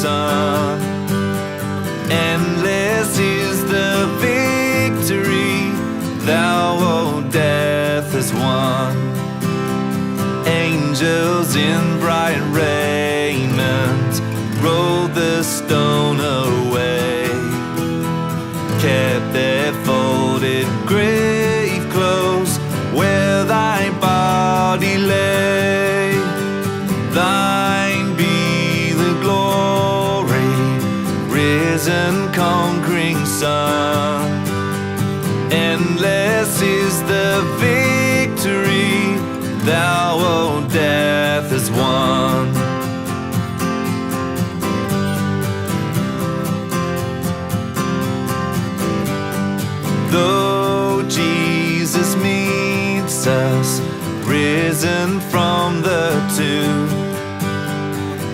Son. Endless is the victory thou, O death, hast won. Angels in bright raiment rolled the stone away, kept their folded grave clothes where thy body lay. Thine be the glory, risen conquering Son. Endless is the victory thou, O death, hast won. Though Jesus meets us, risen from the tomb,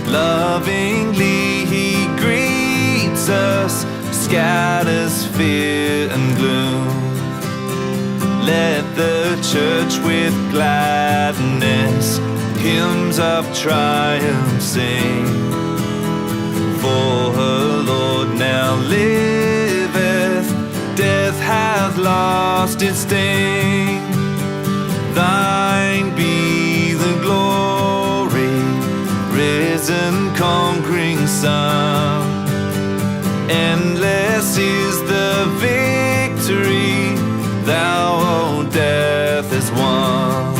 lovingly he greets us, scatters fear and gloom. Let the church with gladness hymns of triumph sing, for her Lord now liveth, death hath lost its sting. Thine be the glory, risen conquering Son. Endless is the victory thou, O death, hast won.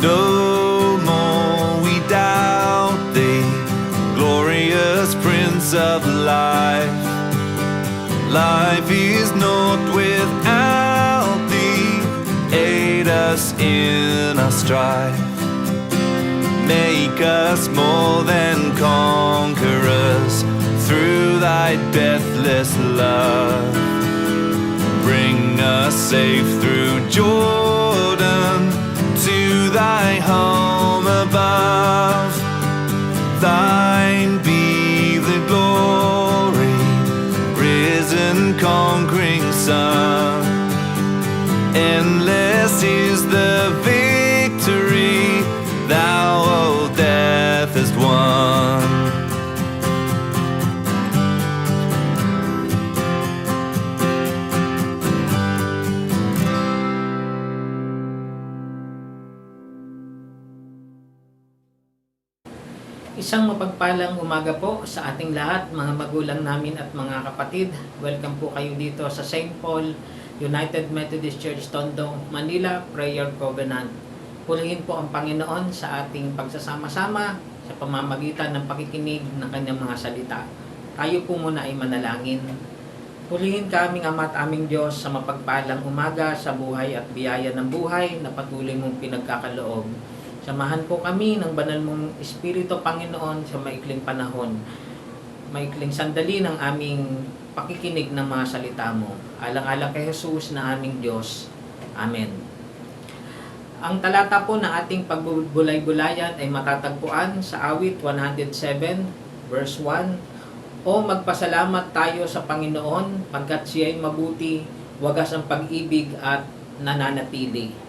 No more we doubt thee, glorious Prince of life. Life is naught without thee, aid us in our strife. Make us more than conquerors through thy deathless love. Bring us safe through Jordan to thy home above. Thine be the glory, risen conquering Son. Endless is the victory thou, O death, hast won. Isang mapagpalang umaga po sa ating lahat, mga magulang namin at mga kapatid. Welcome po kayo dito sa St. Paul United Methodist Church, Tondo, Manila, Prayer Covenant. Purihin po ang Panginoon sa ating pagsasama-sama sa pamamagitan ng pakikinig ng kanyang mga salita. Tayo po muna ay manalangin. Purihin kaming Ama at aming Diyos sa mapagpalang umaga sa buhay at biyaya ng buhay na patuloy mong pinagkakaloob. Samahan po kami ng banal mong Espiritu, Panginoon, sa maikling panahon, maikling sandali ng aming pakikinig ng mga salita mo. Alang-alang kay Jesus na aming Diyos. Amen. Ang talata po ng ating pagbulay-bulayan ay matatagpuan sa awit 107, verse 1. O magpasalamat tayo sa Panginoon, pagkat siya'y mabuti, wagas ang pag-ibig at nananatili.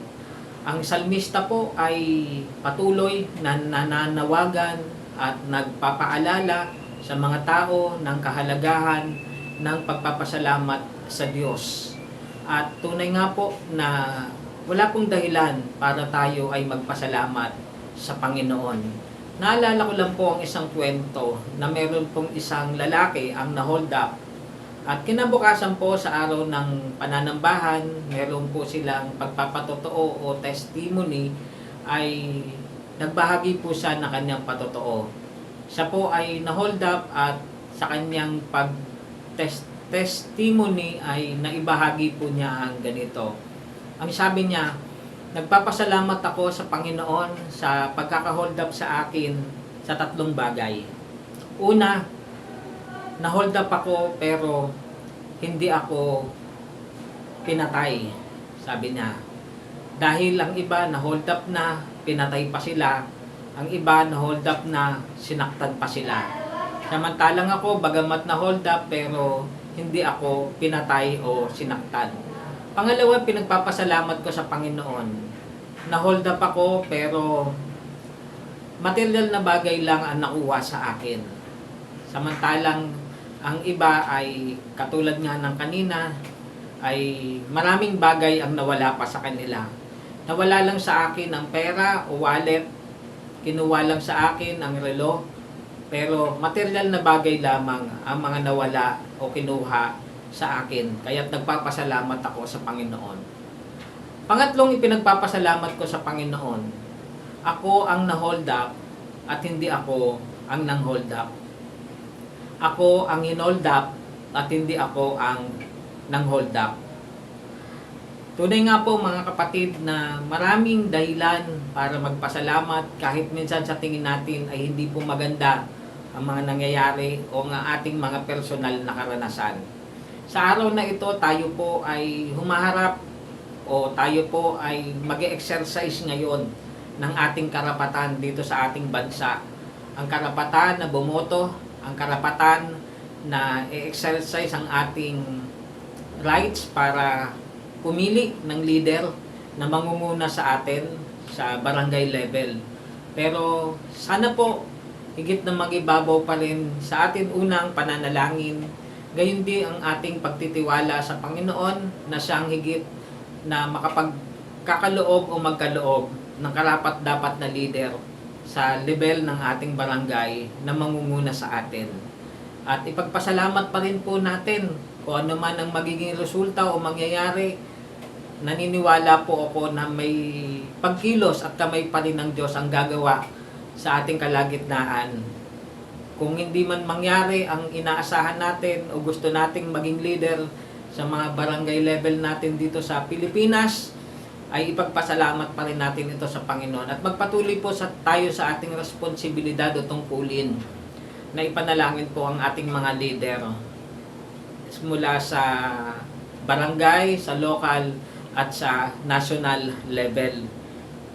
Ang salmista po ay patuloy na nananawagan at nagpapaalala sa mga tao ng kahalagahan ng pagpapasalamat sa Diyos. At tunay nga po na wala pong dahilan para tayo ay magpasalamat sa Panginoon. Naalala ko lang po ang isang kwento na meron pong isang lalaki ang na-hold up. At kinabukasan po sa araw ng pananambahan, meron po silang pagpapatotoo o testimony, ay nagbahagi po siya ng kanyang patotoo. Siya po ay na-hold up at sa kanyang testimony ay naibahagi po niya ang ganito. Ang sabi niya, nagpapasalamat ako sa Panginoon sa pagkaka-hold up sa akin sa 3 bagay. Una, na-hold up ako pero hindi ako pinatay, sabi niya. Dahil ang iba na-hold up na, pinatay pa sila. Ang iba na-hold up na, sinaktan pa sila. Samantalang ako, bagamat na-hold up pero hindi ako pinatay o sinaktan. Pangalawa, pinagpapasalamat ko sa Panginoon na-hold up ako, pero material na bagay lang ang nakuha sa akin. Samantalang ang iba ay katulad nga ng kanina, ay maraming bagay ang nawala pa sa kanila. Nawala lang sa akin ang pera o wallet, kinuha lang sa akin ang relo, pero material na bagay lamang ang mga nawala o kinuha sa akin. Kaya't nagpapasalamat ako sa Panginoon. Pangatlong ipinagpapasalamat ko sa Panginoon, ako ang na-hold up at hindi ako ang nang-hold up. Ako ang in-hold up at hindi ako ang nang-hold up. Tunay nga po mga kapatid na maraming dahilan para magpasalamat kahit minsan sa tingin natin ay hindi po maganda ang mga nangyayari o ang ating mga personal na karanasan. Sa araw na ito tayo po ay humaharap o tayo po ay mag-exercise ngayon ng ating karapatan dito sa ating bansa. Ang karapatan na bumoto, ang karapatan na i-exercise ang ating rights para pumili ng leader na mangunguna sa atin sa barangay level. Pero sana po higit na magibabaw pa rin sa atin unang pananalangin, gayon din ang ating pagtitiwala sa Panginoon na siyang higit na makapagkakaloob o magkaloob ng karapat-dapat na leader sa level ng ating barangay na mangunguna sa atin. At ipagpasalamat pa rin po natin kung ano man ang magiging resulta o mangyayari. Naniniwala po ako na may pagkilos at kamay pa rin ng Diyos ang gagawa sa ating kalagitnaan. Kung hindi man mangyari ang inaasahan natin o gusto nating maging leader sa mga barangay level natin dito sa Pilipinas, ay ipagpasalamat pa rin natin ito sa Panginoon. At magpatuloy po tayo sa ating responsibilidad o tungkulin na ipanalangin po ang ating mga leader mula sa barangay, sa local, at sa national level.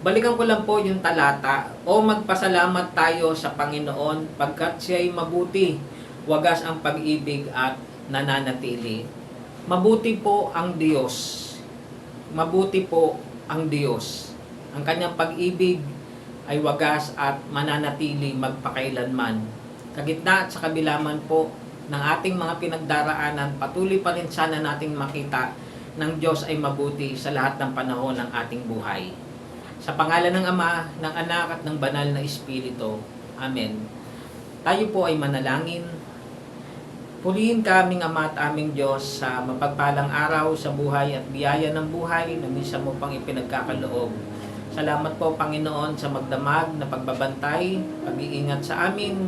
Balikan ko lang po yung talata, o magpasalamat tayo sa Panginoon pagkat siya'y mabuti, wagas ang pag-ibig at nananatili. Mabuti po ang Diyos. Mabuti po ang Diyos. Ang kanyang pag-ibig ay wagas at mananatili magpakailanman. Kagitna at sa kabilaman po ng ating mga pinagdaraanan, patuloy pa rin sana nating makita ng Diyos ay mabuti sa lahat ng panahon ng ating buhay. Sa pangalan ng Ama, ng Anak at ng Banal na Espiritu. Amen. Tayo po ay manalangin. Purihin kaming Ama at aming Diyos sa mapagpalang araw sa buhay at biyaya ng buhay na minsan mo pang ipinagkakaloob. Salamat po Panginoon sa magdamag na pagbabantay, pag-iingat sa amin,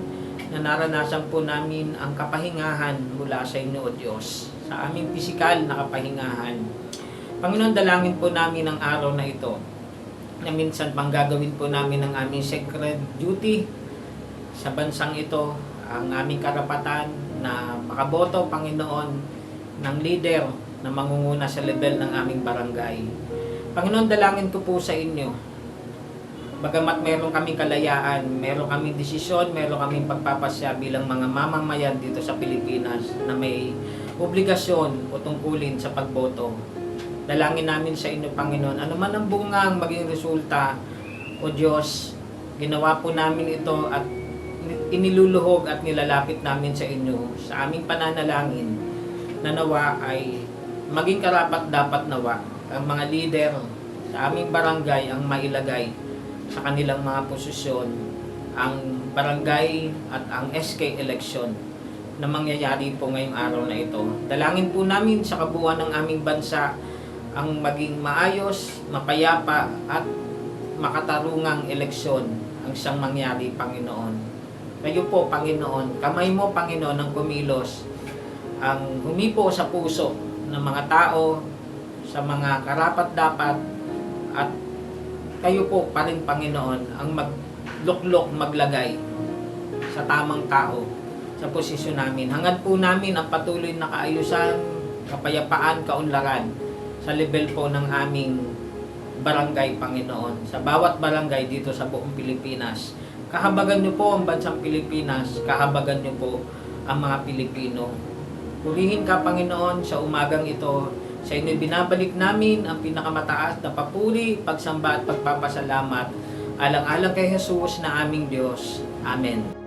na naranasan po namin ang kapahingahan mula sa inyo o Diyos, sa aming pisikal na kapahingahan. Panginoon, dalangin po namin ang araw na ito, na minsan pang gagawin po namin ang aming sacred duty sa bansang ito, ang aming karapatan na makaboto, Panginoon, ng leader na mangunguna sa level ng aming barangay. Panginoon, dalangin ko po sa inyo, bagamat meron kaming kalayaan, meron kaming desisyon, meron kaming pagpapasya bilang mga mamamayan dito sa Pilipinas na may obligasyon o tungkulin sa pagboto. Dalangin namin sa inyo, Panginoon, ano man ang bungang maging resulta, o Diyos, ginawa po namin ito at iniluluhog at nilalapit namin sa inyo sa aming pananalangin na nawa ay maging karapat-dapat nawa ang mga leader sa aming barangay ang mailagay sa kanilang mga posisyon ang barangay at ang SK election na mangyayari po ngayong araw na ito. Dalangin po namin sa kabuuan ng aming bansa ang maging maayos, mapayapa at makatarungang eleksyon ang siyang mangyari, Panginoon. Kayo po, Panginoon, kamay mo, Panginoon, ang kumilos, ang humipo sa puso ng mga tao, sa mga karapat-dapat, at kayo po pa rin, Panginoon, ang magluklok, maglagay sa tamang tao sa posisyon namin. Hangad po namin ang patuloy na kaayusan, kapayapaan, kaunlaran sa level po ng aming barangay, Panginoon. Sa bawat barangay dito sa buong Pilipinas. Kahabagan niyo po ang bansang Pilipinas, kahabagan niyo po ang mga Pilipino. Purihin ka, Panginoon, sa umagang ito, Sa inyo binabalik namin ang pinakamataas na papuri, pagsamba at pagpapasalamat. Alang-alang kay Jesus na aming Diyos. Amen.